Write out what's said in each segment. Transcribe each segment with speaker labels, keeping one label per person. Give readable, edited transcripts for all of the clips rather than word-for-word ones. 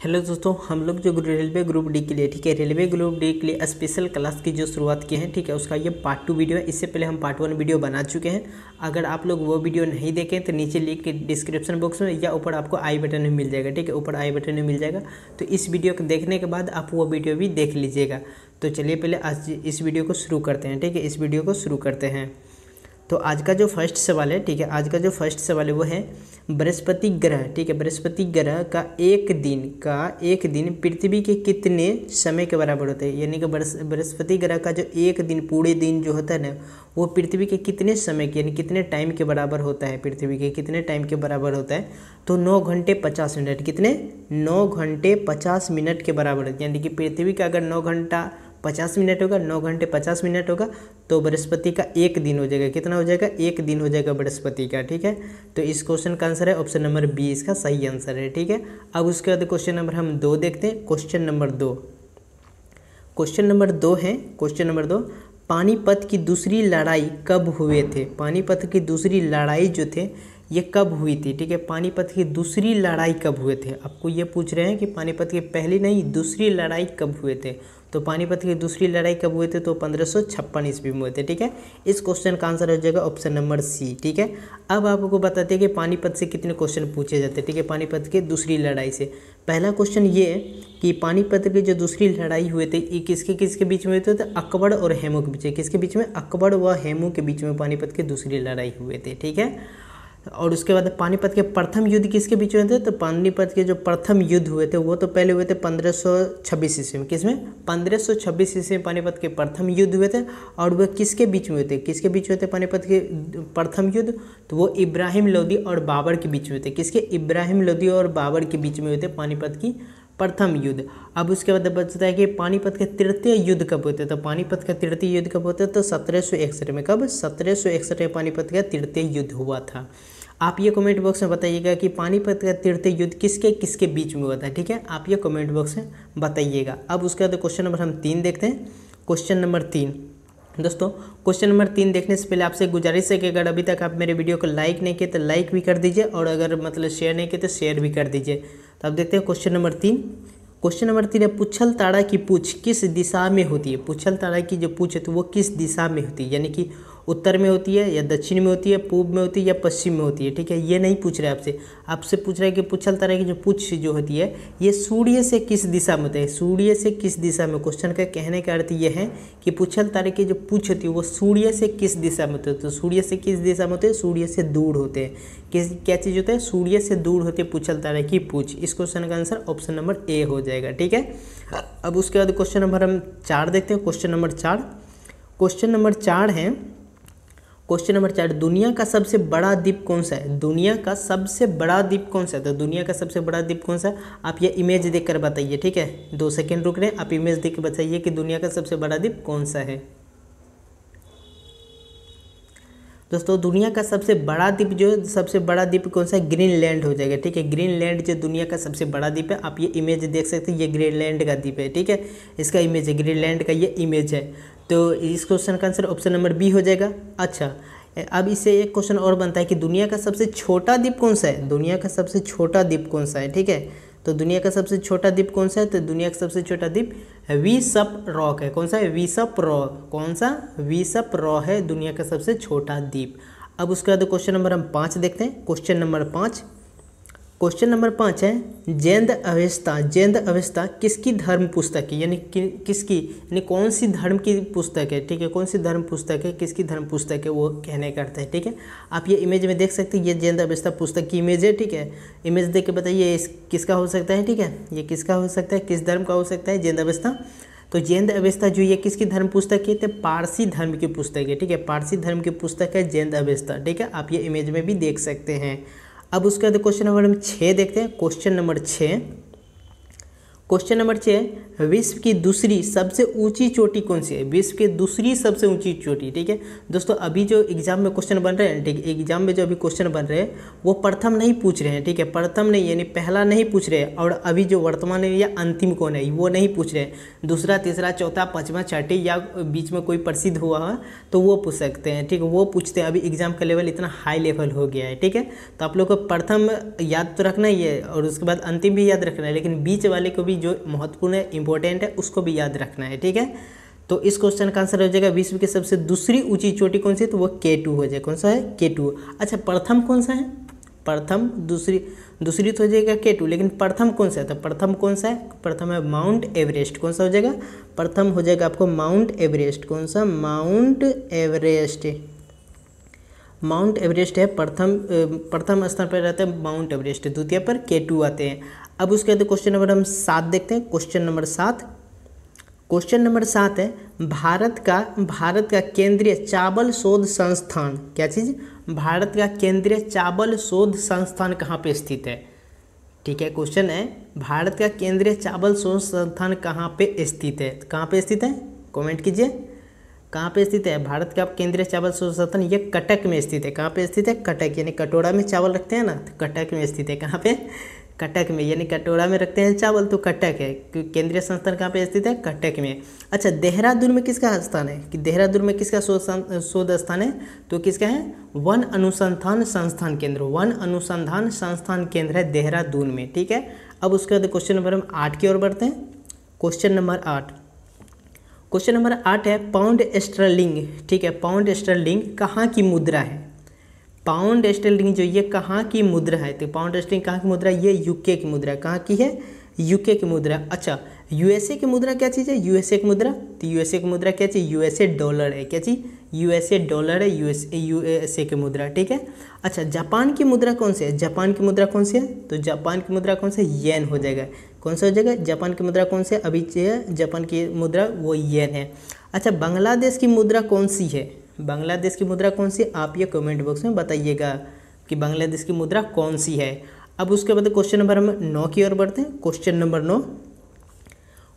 Speaker 1: Hello दोस्तों, हम लोग जो रेलवे ग्रुप डी के लिए ठीक है, रेलवे ग्रुप डी के लिए स्पेशल क्लास की जो शुरुआत की है ठीक है, उसका ये पार्ट 2 वीडियो है। इससे पहले हम पार्ट 1 वीडियो बना चुके हैं। अगर आप लोग वो वीडियो नहीं देखें तो नीचे लिंक डिस्क्रिप्शन बॉक्स में या ऊपर आपको आई बटन में मिल जाएगा। ठीक है, ऊपर आई बटन में मिल जाएगा। तो इस वीडियो को देखने के बाद आप वो वीडियो भी देख लीजिएगा। तो चलिए पहले आज इस वीडियो को शुरू करते हैं। ठीक है, इस वीडियो को शुरू करते हैं। तो आज का जो फर्स्ट सवाल है ठीक है, आज का जो फर्स्ट सवाल है वो है बृहस्पति ग्रह। ठीक है, बृहस्पति ग्रह का एक दिन पृथ्वी के कितने समय के बराबर होता है। यानी कि बृहस्पति ग्रह का जो एक दिन, पूरे दिन जो होता है ना, वो पृथ्वी के कितने समय के यानी कितने टाइम के बराबर होता है। पृथ्वी के कितने टाइम के बराबर होता है तो 9 घंटे 50 मिनट। कितने? 9 घंटे 50 मिनट के बराबर है। यानी कि पृथ्वी का अगर 9 घंटा 50 मिनट होगा, 9 घंटे 50 मिनट होगा, तो बृहस्पति का एक दिन हो जाएगा। कितना हो जाएगा? एक दिन हो जाएगा बृहस्पति का। ठीक है, तो इस क्वेश्चन का आंसर है ऑप्शन नंबर बी, इसका सही आंसर है। ठीक है, अब उसके बाद क्वेश्चन नंबर हम 2 देखते हैं। क्वेश्चन नंबर 2 है, क्वेश्चन नंबर 2, पानीपत की दूसरी लड़ाई कब हुए थे। पानीपत की दूसरी लड़ाई जो थे ये कब हुई थी। ठीक है, पानीपत की दूसरी लड़ाई कब हुए थे। आपको ये पूछ रहे हैं कि पानीपत की पहली नहीं दूसरी लड़ाई कब हुए थे। तो पानीपत की दूसरी लड़ाई कब हुए थे तो 1556 ईस्वी में हुए थे। ठीक है, इस क्वेश्चन का आंसर हो जाएगा ऑप्शन नंबर सी। ठीक है, अब आपको बताते हैं कि पानीपत से कितने क्वेश्चन पूछे जाते हैं। ठीक है, पानीपत की दूसरी लड़ाई से पहला क्वेश्चन ये है कि पानीपत की जो दूसरी लड़ाई हुए थे ये किसके किसके बीच में हुए थे। तो अकबर और हेमू के बीच। किसके बीच में? अकबर व हेमू के बीच में पानीपत की दूसरी लड़ाई हुए थे। ठीक है, और उसके बाद पानीपत के प्रथम युद्ध किसके बीच हुए थे। तो पानीपत के जो प्रथम युद्ध हुए थे वो तो पहले हुए थे 1526 ईस्वी में। किसमें? 1526 ईस्वी में पानीपत के प्रथम युद्ध हुए थे। और वह किसके बीच में हुए थे? किसके बीच हुए थे पानीपत के प्रथम युद्ध? तो वो इब्राहिम लोदी और बाबर के बीच में हुए थे। किसके? इब्राहिम लोदी और बाबर के बीच में हुए थे पानीपत की प्रथम युद्ध। अब उसके बाद बचता है कि पानीपत के तृतीय युद्ध कब होते। तो पानीपत का तृतीय युद्ध कब होता है तो 1761 में। कब? 1761 में पानीपत का तृतीय युद्ध हुआ था। आप ये कमेंट बॉक्स में बताइएगा कि पानीपत का तृतीय युद्ध किसके किसके बीच में हुआ था। ठीक है, आप ये कमेंट बॉक्स में बताइएगा। अब उसके बाद क्वेश्चन नंबर हम 3 देखते हैं। क्वेश्चन नंबर 3 दोस्तों, क्वेश्चन नंबर 3 देखने से पहले आपसे गुजारिश है कि अगर अभी तक आप मेरे वीडियो को लाइक नहीं किए तो लाइक भी कर दीजिए, और अगर मतलब शेयर नहीं किए तो शेयर भी कर दीजिए। तो अब देखते हैं क्वेश्चन नंबर 3। क्वेश्चन नंबर 3 है पुच्छल तारा की पूंछ किस दिशा में होती है। पुच्छल तारा की जो पूंछ है तो वो किस दिशा में होती है, यानी कि उत्तर में होती है या दक्षिण में होती है, पूर्व में होती है या पश्चिम में होती है। ठीक है, ये नहीं पूछ रहा है आपसे, आपसे पूछ रहा है कि पुच्छल तारा की जो पूंछ जो होती है ये सूर्य से किस दिशा में होती है। सूर्य से किस दिशा में, क्वेश्चन का कहने का अर्थ ये है कि पुच्छल तारे की जो पूंछ होती है वो सूर्य से किस दिशा में होती है। तो सूर्य से किस दिशा में होते हैं? सूर्य से दूर होते हैं। किस क्या चीज़ होता है? सूर्य से दूर होते हैं पुच्छल तारे की पूंछ। इस क्वेश्चन का आंसर ऑप्शन नंबर ए हो जाएगा। ठीक है, अब उसके बाद क्वेश्चन नंबर हम 4 देखते हैं। क्वेश्चन नंबर 4 है, क्वेश्चन नंबर 4, दुनिया का सबसे बड़ा द्वीप कौन सा है। दुनिया का सबसे बड़ा द्वीप कौन सा है। तो दुनिया का सबसे बड़ा द्वीप कौन सा है आप ये इमेज देखकर बताइए। ठीक है, 2 सेकंड रुक रहे हैं, आप इमेज देख के बताइए कि दुनिया का सबसे बड़ा द्वीप कौन सा है। दोस्तों, दुनिया का सबसे बड़ा द्वीप सबसे बड़ा द्वीप कौन सा है? ग्रीनलैंड हो जाएगा। ठीक है, ग्रीनलैंड जो दुनिया का सबसे बड़ा द्वीप है, आप ये इमेज देख सकते हैं, ये ग्रीनलैंड का द्वीप है। ठीक है, इसका इमेज है, ग्रीनलैंड का ये इमेज है। तो इस क्वेश्चन का आंसर ऑप्शन नंबर बी हो जाएगा। अच्छा, अब इससे एक क्वेश्चन और बनता है कि दुनिया का सबसे छोटा द्वीप कौन सा है। दुनिया का सबसे छोटा द्वीप कौन सा है। ठीक है, तो दुनिया का सबसे छोटा द्वीप कौन सा है। तो दुनिया का सबसे छोटा द्वीप विशप रॉक है। कौन सा है? Bishop rock. कौन सा? विशप रॉक है दुनिया का सबसे छोटा द्वीप। अब उसके बाद क्वेश्चन नंबर हम 5 देखते हैं। क्वेश्चन नंबर 5 है जैन अवस्था किसकी धर्म पुस्तक है, यानी किसकी, यानी कौन सी धर्म की पुस्तक है। ठीक है, कौन सी धर्म पुस्तक है, किसकी धर्म पुस्तक है वो कहने का अर्थ है। ठीक है, आप ये इमेज में देख सकते हैं, ये जैन अवस्था पुस्तक की इमेज है। ठीक है, इमेज देख के बताइए किसका हो सकता है। ठीक है, ये किसका हो सकता है, किस धर्म का हो सकता है जैन अवस्था। तो जैन अवस्था जो ये किसकी धर्म पुस्तक है तो पारसी धर्म की पुस्तक है। ठीक है, पारसी धर्म की पुस्तक है जैन अवस्था। ठीक है, आप ये इमेज में भी देख सकते हैं। अब उसके बाद क्वेश्चन नंबर हम 6 देखते हैं। क्वेश्चन क्वेश्चन नंबर 6, विश्व की दूसरी सबसे ऊंची चोटी कौन सी है? विश्व की दूसरी सबसे ऊंची चोटी, ठीक है दोस्तों। अभी जो एग्जाम में क्वेश्चन बन रहे हैं, ठीक है, एग्जाम में जो अभी क्वेश्चन बन रहे हैं वो प्रथम नहीं पूछ रहे हैं, ठीक है, प्रथम नहीं यानी पहला नहीं पूछ रहे हैं, और अभी जो वर्तमान में या अंतिम कौन है वो नहीं पूछ रहे हैं। दूसरा, तीसरा, चौथा, पाँचवा, छठी या बीच में कोई प्रसिद्ध हुआ है तो वो पूछ सकते हैं, ठीक है, वो पूछते हैं। अभी एग्जाम का लेवल इतना हाई लेवल हो गया है, ठीक है। तो आप लोग को प्रथम याद तो रखना ही है और उसके बाद अंतिम भी याद रखना है, लेकिन बीच वाले को भी जो महत्वपूर्ण है, इंपॉर्टेंट है, उसको भी याद रखना है, ठीक है। तो इस क्वेश्चन का आंसर हो जाएगा विश्व की सबसे दूसरी ऊंची चोटी कौन सी है? तो वो K2 हो जाएगा। कौन सा है? K2। अच्छा, प्रथम कौन सा है? प्रथम, दूसरी तो हो जाएगा K2, लेकिन प्रथम कौन सा है? तो प्रथम कौन सा है? प्रथम है माउंट एवरेस्ट। कौन सा हो जाएगा? प्रथम हो जाएगा आपको माउंट एवरेस्ट। कौन सा? Mount Everest. माउंट एवरेस्ट है प्रथम स्थान पर रहता है माउंट एवरेस्ट, द्वितीय पर K2 आते हैं। अब उसके बाद क्वेश्चन नंबर हम 7 देखते हैं। क्वेश्चन नंबर 7, क्वेश्चन नंबर 7 है भारत का केंद्रीय चावल शोध संस्थान, क्या चीज़? भारत का केंद्रीय चावल शोध संस्थान कहाँ पे स्थित है? ठीक है, क्वेश्चन है भारत का केंद्रीय चावल शोध संस्थान कहाँ पे स्थित है? कहाँ पे स्थित है? कमेंट कीजिए, कहाँ पे स्थित है भारत का केंद्रीय चावल शोध संस्थान? ये कटक में स्थित है। कहाँ पे स्थित है? कटक, यानी कटोरा में चावल रखते हैं ना, तो कटक में स्थित है। कहाँ पे? कटक में, यानी कटोरा में रखते हैं चावल तो कटक है। केंद्रीय संस्थान कहाँ पे स्थित है? कटक में। अच्छा, देहरादून में किसका स्थान है? कि देहरादून में किसका शोध स्थान है? तो किसका है? वन अनुसंधान संस्थान केंद्र। वन अनुसंधान संस्थान केंद्र है देहरादून में, ठीक है। अब उसके बाद क्वेश्चन नंबर हम 8 की ओर बढ़ते हैं। क्वेश्चन नंबर 8, क्वेश्चन नंबर 8 है पाउंड स्टर्लिंग, ठीक है। पाउंड स्टर्लिंग कहाँ की मुद्रा है? पाउंड स्टर्लिंग जो ये कहाँ की मुद्रा है? तो पाउंड स्टर्लिंग कहाँ की मुद्रा? ये यूके की मुद्रा। कहाँ की है? यूके की मुद्रा। अच्छा, यूएसए की मुद्रा क्या चीज़ है? यूएसए की मुद्रा, तो यूएसए की मुद्रा क्या चीज़? यूएसए डॉलर है। क्या चीज़? यूएसए डॉलर है, यूएसए की मुद्रा, ठीक है। अच्छा, जापान की मुद्रा कौन सी है? जापान की मुद्रा कौन सी है? तो जापान की मुद्रा कौन सी है? येन हो जाएगा। कौन सा हो जाएगा? जापान की मुद्रा कौन सी है? अभी जापान की मुद्रा वो येन है। अच्छा, बांग्लादेश की मुद्रा कौन सी है? बांग्लादेश की मुद्रा कौन सी है? आप ये कमेंट बॉक्स में बताइएगा कि बांग्लादेश की मुद्रा कौन सी है। अब उसके बाद क्वेश्चन नंबर हम 9 की ओर बढ़ते हैं। क्वेश्चन नंबर 9,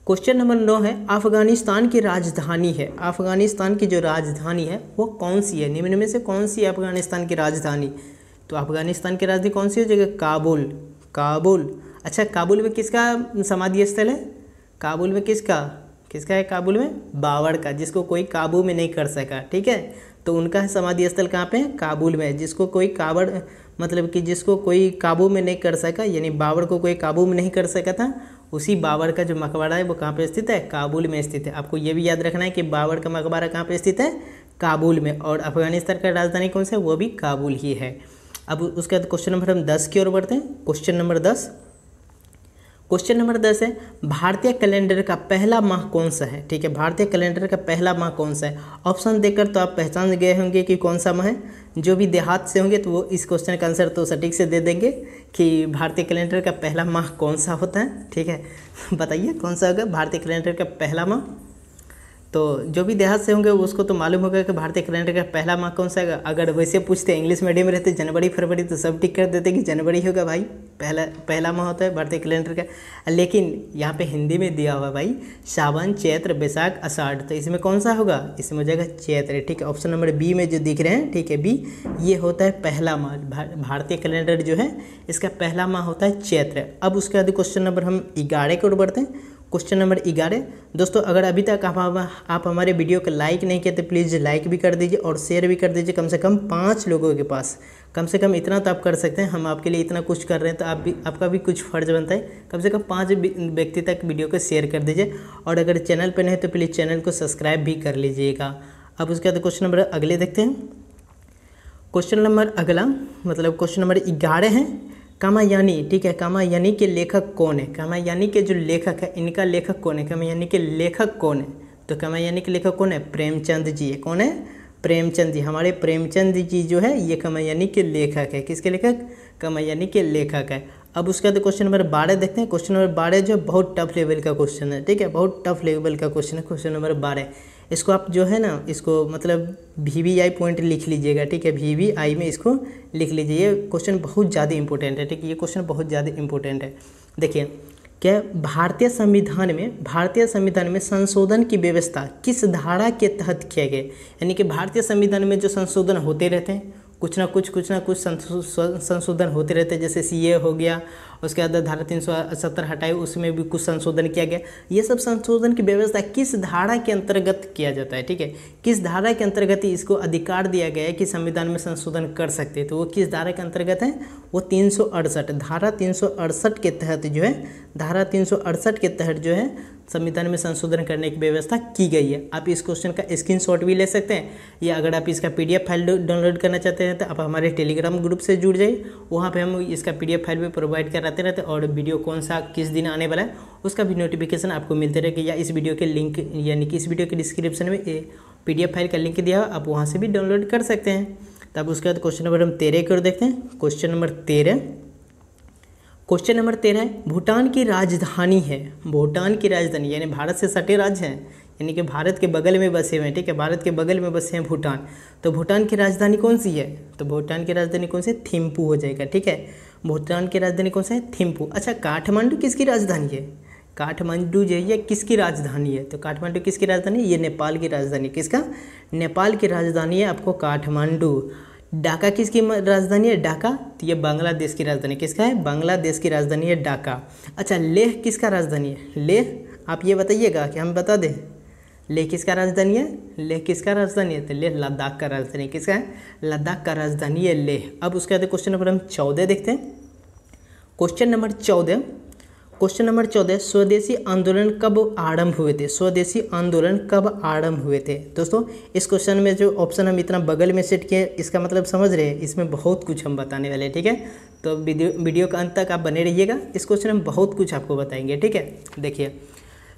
Speaker 1: क्वेश्चन नंबर 9 है अफगानिस्तान की राजधानी है। अफगानिस्तान की जो राजधानी है वो कौन सी है? निम्न में से कौन सी है अफगानिस्तान की राजधानी? तो अफगानिस्तान की राजधानी कौन सी हो जाएगा? काबुल। काबुल। अच्छा, काबुल में किसका समाधि स्थल है? काबुल में किसका है? काबुल में बाबर का, जिसको कोई काबू में नहीं कर सका, ठीक है। तो उनका समाधि स्थल कहाँ पे है? काबुल में। जिसको कोई जिसको कोई काबू में नहीं कर सका, यानी बाबर को कोई काबू में नहीं कर सका था, उसी बाबर का जो मकबरा है वो कहाँ पे स्थित है? काबुल में स्थित है। आपको ये भी याद रखना है कि बाबर का मकबरा कहाँ पे स्थित है? काबुल में। और अफगानिस्तान का राजधानी कौन सा है? वो भी काबुल ही है। अब उसके बाद क्वेश्चन नंबर हम 10 की ओर बढ़ते हैं। क्वेश्चन नंबर 10, क्वेश्चन नंबर 10 है भारतीय कैलेंडर का पहला माह कौन सा है? ठीक है, भारतीय कैलेंडर का पहला माह कौन सा है? ऑप्शन देखकर तो आप पहचान गए होंगे कि कौन सा माह है। जो भी देहात से होंगे तो वो इस क्वेश्चन का आंसर तो सटीक से दे देंगे कि भारतीय कैलेंडर का पहला माह कौन सा होता है, ठीक है। बताइए कौन सा होगा भारतीय कैलेंडर का पहला माह? तो जो भी देहात से होंगे उसको तो मालूम होगा कि भारतीय कैलेंडर का पहला माह कौन सा है। अगर वैसे पूछते इंग्लिश मीडियम रहते जनवरी फरवरी तो सब टिक कर देते कि जनवरी होगा भाई, पहला माह होता है भारतीय कैलेंडर का। लेकिन यहाँ पे हिंदी में दिया हुआ भाई सावन चैत्र बैसाख आषाढ़, तो इसमें कौन सा होगा? इसमें हो जाएगा चैत्र, ठीक है। ऑप्शन नंबर बी में जो दिख रहे हैं, ठीक है, बी, ये होता है पहला माह। भारतीय कैलेंडर जो है इसका पहला माह होता है चैत्र। अब उसके बाद क्वेश्चन नंबर हम 11 की ओर बढ़ते हैं। क्वेश्चन नंबर 11, दोस्तों अगर अभी तक आप हमारे वीडियो को लाइक नहीं किए तो प्लीज़ लाइक भी कर दीजिए और शेयर भी कर दीजिए, कम से कम 5 लोगों के पास। कम से कम इतना तो आप कर सकते हैं, हम आपके लिए इतना कुछ कर रहे हैं तो आपका भी कुछ फ़र्ज बनता है। कम से कम 5 व्यक्ति तक वीडियो को शेयर कर दीजिए और अगर चैनल पर नहीं है तो प्लीज़ चैनल को सब्सक्राइब भी कर लीजिएगा। अब उसके बाद क्वेश्चन नंबर अगले देखते हैं। क्वेश्चन नंबर अगला मतलब क्वेश्चन नंबर 11 है कामायनी, ठीक है। कामायनी के लेखक कौन है? कामायनी के जो लेखक है इनका लेखक कौन है? कामायनी के लेखक कौन है? तो कामायनी के लेखक कौन है? प्रेमचंद जी है। कौन है? प्रेमचंद जी। हमारे प्रेमचंद जी जो है ये कामायनी के लेखक है। किसके लेखक? कामायनी के लेखक है। अब उसके बाद क्वेश्चन नंबर 12 देखते हैं। क्वेश्चन नंबर 12 जो बहुत टफ लेवल का क्वेश्चन है, ठीक है, बहुत टफ लेवल का क्वेश्चन है। क्वेश्चन नंबर 12 इसको आप जो है ना इसको मतलब VVI पॉइंट लिख लीजिएगा, ठीक है, VVI में इसको लिख लीजिए। ये क्वेश्चन बहुत ज़्यादा इंपॉर्टेंट है, ठीक है, ये क्वेश्चन बहुत ज़्यादा इंपॉर्टेंट है। देखिए क्या भारतीय संविधान में संशोधन की व्यवस्था किस धारा के तहत किया गया? यानी कि भारतीय संविधान में जो संशोधन होते रहते हैं, कुछ ना कुछ संशोधन होते रहते हैं, जैसे सीए हो गया, उसके बाद धारा 370 हटाई, उसमें भी कुछ संशोधन किया गया। ये सब संशोधन की व्यवस्था किस धारा के अंतर्गत किया जाता है? ठीक है, किस धारा के अंतर्गत इसको अधिकार दिया गया है कि संविधान में संशोधन कर सकते हैं? तो वो किस धारा के अंतर्गत है? वो 368, धारा 368 के तहत जो है, धारा 368 के तहत जो है संविधान में संशोधन करने की व्यवस्था की गई है। आप इस क्वेश्चन का स्क्रीनशॉट भी ले सकते हैं, या अगर आप इसका पीडीएफ फाइल डाउनलोड करना चाहते हैं तो आप हमारे टेलीग्राम ग्रुप से जुड़ जाइए। वहाँ पे हम इसका पीडीएफ फाइल भी प्रोवाइड कराते रहते हैं, और वीडियो कौन सा किस दिन आने वाला है उसका भी नोटिफिकेशन आपको मिलते रहेगा। या इस वीडियो के लिंक, यानी कि इस वीडियो के डिस्क्रिप्शन में पीडीएफ फाइल का लिंक दिया है, आप वहाँ से भी डाउनलोड कर सकते हैं। तब उसके बाद क्वेश्चन नंबर हम 13 की ओर देखते हैं। क्वेश्चन नंबर 13 है, भूटान की राजधानी है। भूटान की राजधानी यानी भारत से सटे राज्य हैं, यानी कि भारत के बगल में बसे हुए हैं। ठीक है, भारत के बगल में बसे हैं भूटान। तो भूटान की राजधानी कौन सी है? तो भूटान की राजधानी कौन सी है? थिम्पू हो जाएगा। ठीक है, भूटान की राजधानी कौन सा है? थिम्पू। अच्छा, काठमांडू किसकी राजधानी है? काठमांडू जो है ये किसकी राजधानी है? तो काठमांडू किसकी राजधानी है? ये नेपाल की राजधानी। किसका? नेपाल की राजधानी है आपको काठमांडू। ढाका किसकी राजधानी है? ढाका, तो ये बांग्लादेश की राजधानी। किसका है? बांग्लादेश की राजधानी है ढाका। अच्छा, लेह किसका राजधानी है? लेह, आप ये बताइएगा कि हम बता दें लेह किसका राजधानी है? लेह किसका राजधानी है? तो लेह लद्दाख का राजधानी। किसका है? लद्दाख का राजधानी है लेह। अब उसके बाद क्वेश्चन नंबर हम 14 देखते हैं। क्वेश्चन नंबर 14, स्वदेशी आंदोलन कब आरंभ हुए थे? स्वदेशी आंदोलन कब आरंभ हुए थे? दोस्तों, इस क्वेश्चन में जो ऑप्शन हम इतना बगल में सेट किए, इसका मतलब समझ रहे हैं, इसमें बहुत कुछ हम बताने वाले हैं। ठीक है, तो वीडियो का अंत तक आप बने रहिएगा। इस क्वेश्चन में बहुत कुछ आपको बताएंगे। ठीक है, देखिए,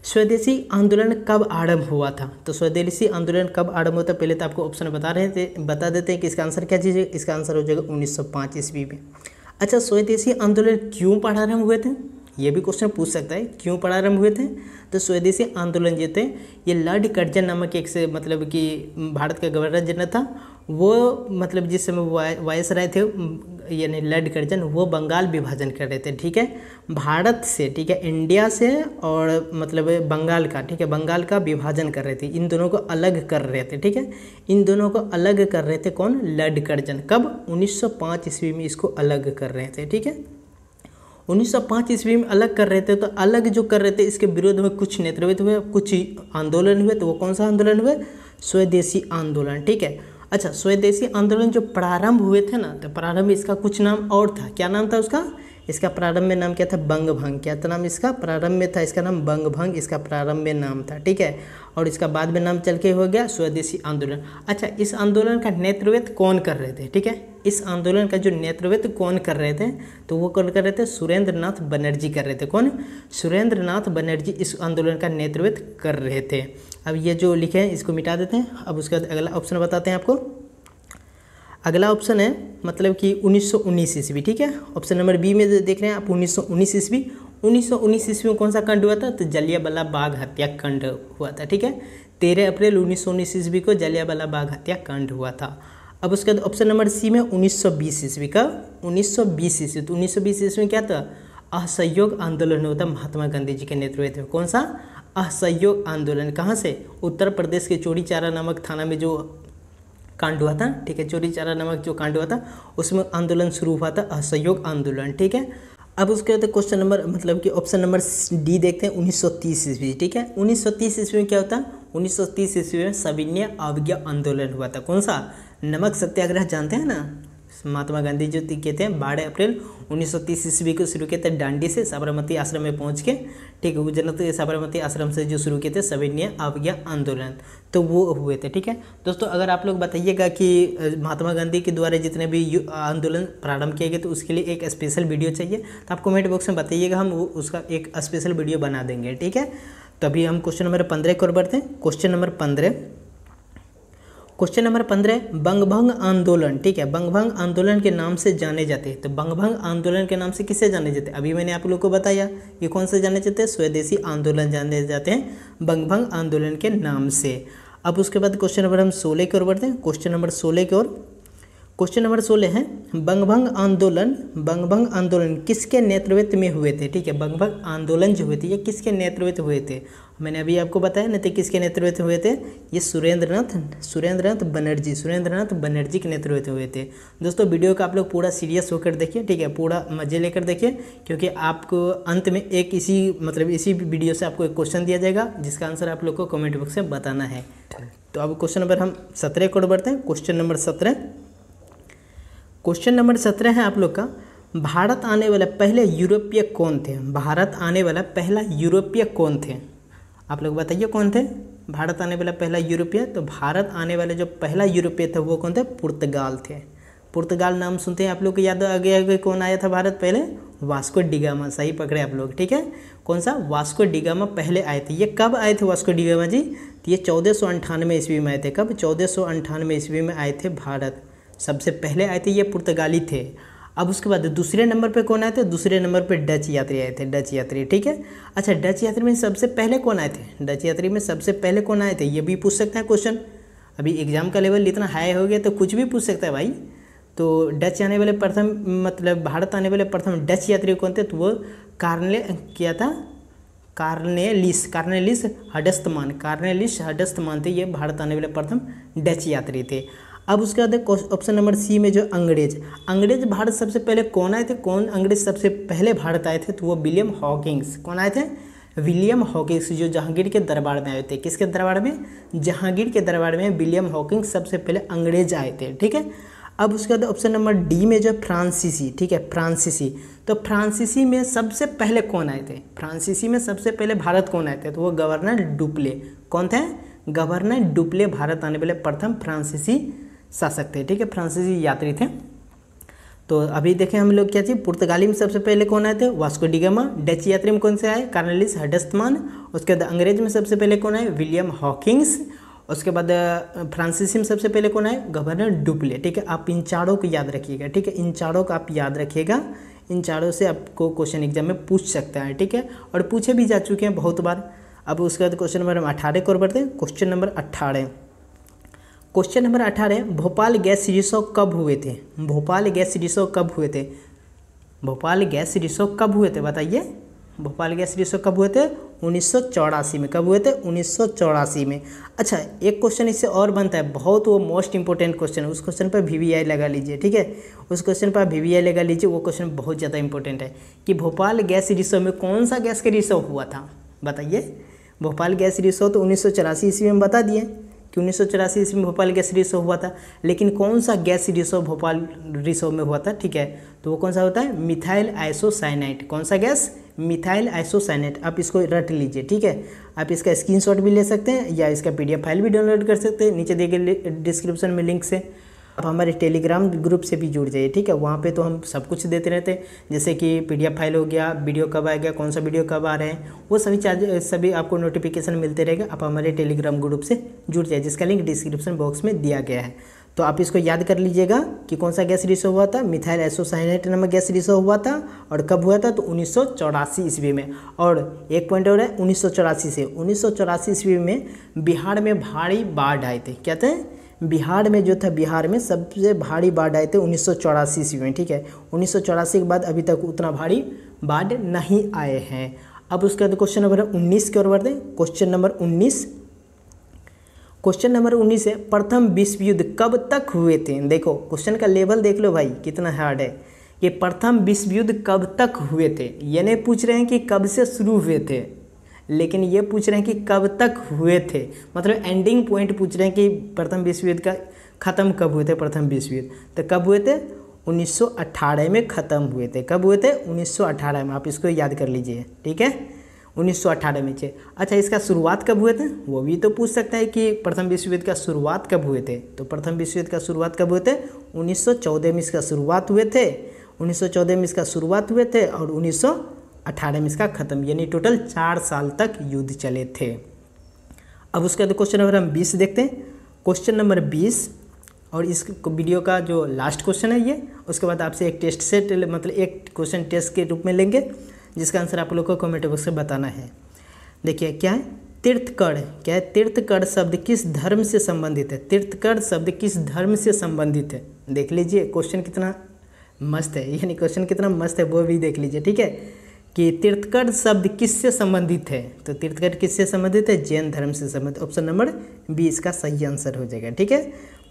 Speaker 1: स्वदेशी आंदोलन कब आरंभ हुआ था? तो स्वदेशी आंदोलन कब आरंभ हुआ था, पहले तो आपको ऑप्शन बता देते हैं कि इसका आंसर क्या चीज़ है। इसका आंसर हो जाएगा 1905 ईस्वी में। अच्छा, स्वदेशी आंदोलन क्यों प्रारंभ हुए थे? ये भी क्वेश्चन पूछ सकता है, क्यों प्रारंभ हुए थे? तो स्वदेशी आंदोलन जो थे, ये लॉर्ड कर्जन नामक एक से, मतलब कि भारत का गवर्नर जनरल था, वो मतलब जिस समय वायसराय थे, यानी लॉर्ड कर्जन, वो बंगाल विभाजन कर रहे थे। ठीक है, भारत से, ठीक है, इंडिया से और मतलब बंगाल का, ठीक है, बंगाल का विभाजन कर रहे थे। इन दोनों को अलग कर रहे थे। ठीक है, इन दोनों को अलग कर रहे थे। कौन? Lord Curzon. कब? 1905 ईस्वी में इसको अलग कर रहे थे। ठीक है, 1905 ईस्वी में अलग कर रहे थे। तो अलग जो कर रहे थे, इसके विरोध में कुछ नेतृत्व हुए, कुछ आंदोलन हुए। तो वो कौन सा आंदोलन हुए? स्वदेशी आंदोलन। ठीक है, अच्छा, स्वदेशी आंदोलन जो प्रारंभ हुए थे ना, तो प्रारंभ में इसका कुछ नाम और था। क्या नाम था उसका? इसका प्रारंभ में नाम क्या था? बंग भंग। क्या था नाम इसका? प्रारंभ में था इसका नाम बंग भंग, इसका प्रारंभ में नाम था। ठीक है, और इसका बाद में नाम चल के हो गया स्वदेशी आंदोलन। अच्छा, इस आंदोलन का नेतृत्व कौन कर रहे थे? ठीक है, इस आंदोलन का जो नेतृत्व कौन कर रहे थे? तो वो कौन कर रहे थे? सुरेंद्र नाथ बनर्जी कर रहे थे। कौन? सुरेंद्र नाथ बनर्जी इस आंदोलन का नेतृत्व कर रहे थे। अब ये जो लिखे हैं इसको मिटा देते हैं। अब उसके बाद अगला ऑप्शन बताते हैं आपको। अगला ऑप्शन है मतलब कि 1919 ईस्वी। ठीक है, ऑप्शन नंबर बी में देख रहे हैं आप 1919 ईस्वी। 1919 ईस्वी में कौन सा कांड हुआ था? तो जलियांवाला बाग हत्याकांड हुआ था। ठीक है, 13 अप्रैल 1919 ईस्वी को जलियांवाला बाग हत्याकांड हुआ था। अब उसके बाद ऑप्शन नंबर सी में 1920 ईस्वी का 1920 ईस्वी। तो 1920 ईस्वी में क्या था? असहयोग आंदोलन होता महात्मा गांधी जी के नेतृत्व में। कौन सा? असहयोग आंदोलन। कहाँ से? उत्तर प्रदेश के चौरी चौरा नामक थाना में जो कांड हुआ था। ठीक है, चौरी चौरा नामक जो कांड हुआ था, उसमें आंदोलन शुरू हुआ था, असहयोग आंदोलन। ठीक है, अब उसके बाद क्वेश्चन नंबर मतलब कि ऑप्शन नंबर डी देखते हैं 1930 ईस्वी। ठीक है, 1930 ईस्वी में क्या होता है? 1930 ईस्वी में सविनय अवज्ञा आंदोलन हुआ था। कौन सा? नमक सत्याग्रह जानते हैं ना, महात्मा गांधी जो कहते हैं 12 अप्रैल 1930 ईस्वी को शुरू किए थे दांडी से साबरमती आश्रम में पहुंच के। ठीक है, गुजरात साबरमती आश्रम से जो शुरू किए थे सविनय अवज्ञा आंदोलन, तो वो हुए थे। ठीक है दोस्तों, अगर आप लोग बताइएगा कि महात्मा गांधी के द्वारा जितने भी आंदोलन प्रारंभ किए गए तो उसके लिए एक स्पेशल वीडियो चाहिए, तो आप कमेंट बॉक्स में बताइएगा, हम वो उसका एक स्पेशल वीडियो बना देंगे। ठीक है, तो अभी हम क्वेश्चन नंबर 15 की ओर बढ़ते हैं। क्वेश्चन नंबर 15 बंगभंग आंदोलन। ठीक है, बंगभंग आंदोलन के नाम से जाने जाते हैं। तो बंगभंग आंदोलन के नाम से किससे जाने जाते हैं? अभी मैंने आप लोग को बताया ये कौन से जाने जाते हैं? स्वदेशी आंदोलन जाने जाते हैं बंगभंग आंदोलन के नाम से। अब उसके बाद क्वेश्चन नंबर हम 16 की ओर बढ़ते हैं। क्वेश्चन नंबर 16 की ओर क्वेश्चन नंबर 16 है बंगभंग आंदोलन किसके नेतृत्व में हुए थे। ठीक है, बंगभंग आंदोलन जो हुए थे ये किसके नेतृत्व हुए थे, मैंने अभी आपको बताया नहीं थे किसके नेतृत्व हुए थे, ये सुरेंद्रनाथ बनर्जी के नेतृत्व हुए थे। दोस्तों वीडियो का आप लोग पूरा सीरियस होकर देखिए, ठीक है, पूरा मजे लेकर देखिए, क्योंकि आपको अंत में इसी वीडियो से आपको एक क्वेश्चन दिया जाएगा जिसका आंसर आप लोग को कमेंट बॉक्स में बताना है। तो अब क्वेश्चन नंबर हम 17 को बढ़ते हैं। क्वेश्चन नंबर 17 है आप लोग का, भारत आने वाला पहले यूरोपीय कौन थे। भारत आने वाला पहला यूरोपीय कौन थे, आप लोग बताइए कौन थे भारत आने वाला पहला यूरोपीय। तो भारत आने वाले जो पहला यूरोपीय था वो कौन थे, पुर्तगाल थे। पुर्तगाल नाम सुनते हैं आप लोग को याद आगे कौन आया था भारत पहले, वास्को डिगामा। सही पकड़े आप लोग, ठीक है, कौन सा, वास्को डिगामा पहले आए थे। ये कब आए थे वास्को डिगामा जी, तो ये 1498 ईस्वी में आए थे। कब, 1498 ईस्वी में आए थे भारत, सबसे पहले आए थे ये पुर्तगाली थे। अब उसके बाद दूसरे नंबर पे कौन आए थे, दूसरे नंबर पे डच यात्री आए थे, डच यात्री। ठीक है, अच्छा डच यात्री में सबसे पहले कौन आए थे, डच यात्री में सबसे पहले कौन आए थे, ये भी पूछ सकते हैं क्वेश्चन। अभी एग्जाम का लेवल इतना हाई हो गया तो कुछ भी पूछ सकता है भाई। तो डच आने वाले प्रथम भारत आने वाले प्रथम डच यात्री कौन थे, तो वो कार्नेलिस हडस्तमान थे, ये भारत आने वाले प्रथम डच यात्री थे। अब उसके बाद ऑप्शन नंबर सी में जो अंग्रेज भारत सबसे पहले कौन आए थे, कौन अंग्रेज सबसे पहले भारत आए थे, तो वो विलियम हॉकिंस। कौन आए थे, विलियम हॉकिंस, जो जहांगीर के दरबार में आए थे। किसके दरबार में, जहांगीर के दरबार में विलियम हॉकिंस सबसे पहले अंग्रेज आए थे। ठीक है, अब उसके बाद ऑप्शन नंबर डी में जो फ्रांसीसी, ठीक है, फ्रांसीसी, तो फ्रांसीसी में सबसे पहले कौन आए थे, फ्रांसीसी में सबसे पहले भारत कौन आए थे, तो वो गवर्नर डुप्ले। कौन थे, गवर्नर डुप्ले भारत आने वाले प्रथम फ्रांसीसी शासक थे। ठीक है, फ्रांसीसी यात्री थे। तो अभी देखें हम लोग क्या चीज़, पुर्तगाली में सबसे पहले कौन आए थे, वास्को डिगामा। डच यात्री में कौन से आए, कार्नेलिस हडस्तमान। उसके बाद अंग्रेज में सबसे पहले कौन आए, विलियम हॉकिंस। उसके बाद फ्रांसीसी में सबसे पहले कौन आए, गवर्नर डुप्ले। ठीक है, आप इन चारों को याद रखिएगा। ठीक है, इन चारों को आप याद रखिएगा, इन चारों से आपको क्वेश्चन एग्जाम में पूछ सकता है। ठीक है, और पूछे भी जा चुके हैं बहुत बार। अब उसके बाद क्वेश्चन नंबर 18 को बढ़ते हैं। क्वेश्चन नंबर 18, भोपाल गैस रिसो कब हुए थे, भोपाल गैस रिसो कब हुए थे, भोपाल गैस रिसो कब हुए थे, बताइए भोपाल गैस रिसो कब हुए थे, 1984 में। कब हुए थे, 1984 में। अच्छा एक क्वेश्चन इससे और बनता है, बहुत वो मोस्ट इंपॉर्टेंट क्वेश्चन है, उस क्वेश्चन पर VVI लगा लीजिए। ठीक है, उस क्वेश्चन पर VVI लगा लीजिए, वो क्वेश्चन बहुत ज़्यादा इंपॉर्टेंट है कि भोपाल गैस रिसो में कौन सा गैस का रिसो हुआ था, बताइए। भोपाल गैस रिसो तो 1984 ईस्वी में बता दिए कि 1984 ईस्वी में भोपाल गैस रिसो हुआ था, लेकिन कौन सा गैस रिसो भोपाल रिसो में हुआ था, ठीक है, तो वो कौन सा होता है, मिथाइल आइसोसाइनेट। कौन सा गैस, मिथाइल आइसोसाइनेट। आप इसको रट लीजिए। ठीक है, आप इसका स्क्रीनशॉट भी ले सकते हैं या इसका PDF फाइल भी डाउनलोड कर सकते हैं, नीचे दिए गए डिस्क्रिप्शन में लिंक से। आप हमारे टेलीग्राम ग्रुप से भी जुड़ जाइए। ठीक है, वहाँ पे तो हम सब कुछ देते रहते हैं, जैसे कि PDF फाइल हो गया, वीडियो कब आएगा, कौन सा वीडियो कब आ रहे हैं, वो सभी आपको नोटिफिकेशन मिलते रहेगा। आप हमारे टेलीग्राम ग्रुप से जुड़ जाइए, जिसका लिंक डिस्क्रिप्शन बॉक्स में दिया गया है। तो आप इसको याद कर लीजिएगा कि कौन सा गैस रिसो हुआ था, मिथाइल आइसोसाइनेट नामक गैस रिसो हुआ था, और कब हुआ था, तो 1984 ईस्वी में। और एक पॉइंट और है, 1984 ईस्वी में बिहार में भारी बाढ़ आए थे। क्या थे, बिहार में जो था, बिहार में सबसे भारी बाढ़ आए थे 1984 ईस्वी में। ठीक है, 1984 के बाद अभी तक उतना भारी बाढ़ नहीं आए हैं। अब उसके बाद क्वेश्चन नंबर 19 की ओर बढ़ते हैं। क्वेश्चन नंबर 19 है, प्रथम विश्व युद्ध कब तक हुए थे। देखो क्वेश्चन का लेवल देख लो भाई कितना हार्ड है। ये प्रथम विश्व युद्ध कब तक हुए थे, ये नहीं पूछ रहे हैं कि कब से शुरू हुए थे, लेकिन ये पूछ रहे हैं कि कब तक हुए थे, मतलब एंडिंग पॉइंट पूछ रहे हैं कि प्रथम विश्व युद्ध का ख़त्म कब हुए थे। प्रथम विश्व युद्ध तो कब हुए थे, 1918 में ख़त्म हुए थे। कब हुए थे, 1918 में। आप इसको याद कर लीजिए। ठीक है, 1918 में थे। अच्छा इसका शुरुआत कब हुए थे, वो भी तो पूछ सकता है कि प्रथम विश्व युद्ध का शुरुआत कब हुए थे। तो प्रथम विश्व युद्ध का शुरुआत कब हुए थे, 1914 में इसका शुरुआत हुए थे, 1914 में इसका शुरुआत हुए थे, और 1918 में इसका ख़त्म, यानी टोटल 4 साल तक युद्ध चले थे। अब उसके बाद क्वेश्चन नंबर हम 20 देखते हैं। क्वेश्चन नंबर 20, और इस वीडियो का जो लास्ट क्वेश्चन है ये, उसके बाद आपसे एक टेस्ट सेट, मतलब एक क्वेश्चन टेस्ट के रूप में लेंगे, जिसका आंसर आप लोग को कमेंट बॉक्स में बताना है। देखिए क्या है, तीर्थंकर क्या है, तीर्थंकर शब्द किस धर्म से संबंधित है, तीर्थंकर शब्द किस धर्म से संबंधित है। देख लीजिए क्वेश्चन कितना मस्त है, यानी क्वेश्चन कितना मस्त है वो भी देख लीजिए, ठीक है, कि तीर्थंकर शब्द किससे संबंधित है, तो तीर्थंकर किससे संबंधित है, जैन धर्म से संबंधित। ऑप्शन नंबर बी इसका सही आंसर हो जाएगा, ठीक है।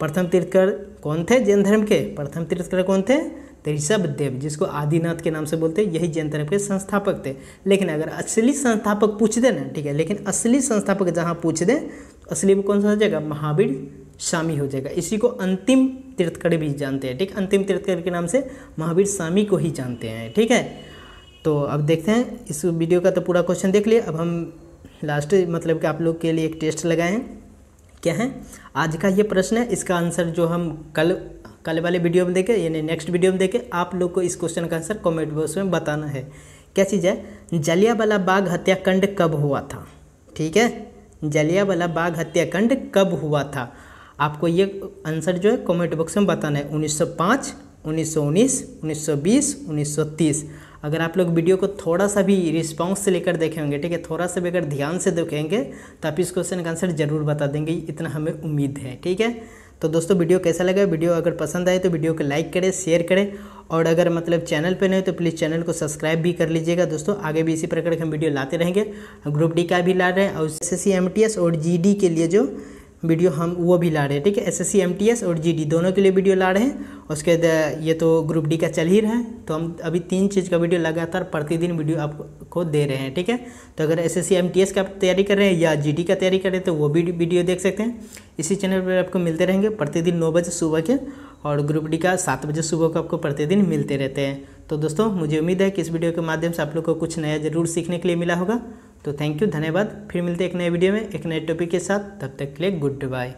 Speaker 1: प्रथम तीर्थंकर कौन थे जैन धर्म के, प्रथम तीर्थंकर कौन थे, ऋषभ देव, जिसको आदिनाथ के नाम से बोलते हैं, यही जैन धर्म के संस्थापक थे। लेकिन अगर असली संस्थापक पूछ दे ना, ठीक है, लेकिन असली संस्थापक जहाँ पूछ दे असली में कौन सा हो जाएगा, महावीर स्वामी हो जाएगा। इसी को अंतिम तीर्थंकर भी जानते हैं, ठीक, अंतिम तीर्थंकर के नाम से महावीर स्वामी को ही जानते हैं, ठीक है। तो अब देखते हैं इस वीडियो का तो पूरा क्वेश्चन देख लिए। अब हम लास्ट मतलब कि आप लोग के लिए एक टेस्ट लगाए हैं, क्या है आज का ये प्रश्न है, इसका आंसर जो हम कल वाले वीडियो में देखे, यानी नेक्स्ट वीडियो में देखे, आप लोग को इस क्वेश्चन का आंसर कमेंट बॉक्स में बताना है। क्या चीज़ है, जलियांवाला बाग हत्याकांड कब हुआ था, ठीक है, जलियांवाला बाग हत्याकांड कब हुआ था, आपको ये आंसर जो है कमेंट बॉक्स में बताना है। 1905, 1919, 1920, 1930। अगर आप लोग वीडियो को थोड़ा सा भी रिस्पांस से लेकर देखे होंगे, ठीक है, थोड़ा सा भी अगर ध्यान से देखेंगे तो आप इस क्वेश्चन का आंसर जरूर बता देंगे, इतना हमें उम्मीद है, ठीक है। तो दोस्तों वीडियो कैसा लगा, वीडियो अगर पसंद आए तो वीडियो को लाइक करें, शेयर करें, और अगर मतलब चैनल पे नहीं तो प्लीज़ चैनल को सब्सक्राइब भी कर लीजिएगा। दोस्तों आगे भी इसी प्रकार के हम वीडियो लाते रहेंगे। ग्रुप डी का भी ला रहे हैं और SSC MTS और GD के लिए जो वीडियो हम वो भी ला रहे हैं, ठीक है, SSC MTS और GD दोनों के लिए वीडियो ला रहे हैं। उसके बाद ये तो ग्रुप डी का चल ही रहा है, तो हम अभी 3 चीज़ का वीडियो लगातार प्रतिदिन वीडियो आपको दे रहे हैं, ठीक है। तो अगर SSC MTS का तैयारी कर रहे हैं या GD का तैयारी कर रहे हैं तो वो भी वीडियो देख सकते हैं। इसी चैनल पर आपको मिलते रहेंगे प्रतिदिन 9 बजे सुबह के, और ग्रुप डी का 7 बजे सुबह को आपको प्रतिदिन मिलते रहते हैं। तो दोस्तों मुझे उम्मीद है कि इस वीडियो के माध्यम से आप लोग को कुछ नया जरूर सीखने के लिए मिला होगा। तो थैंक यू, धन्यवाद। फिर मिलते हैं एक नए वीडियो में एक नए टॉपिक के साथ, तब तक के लिए गुड बाय।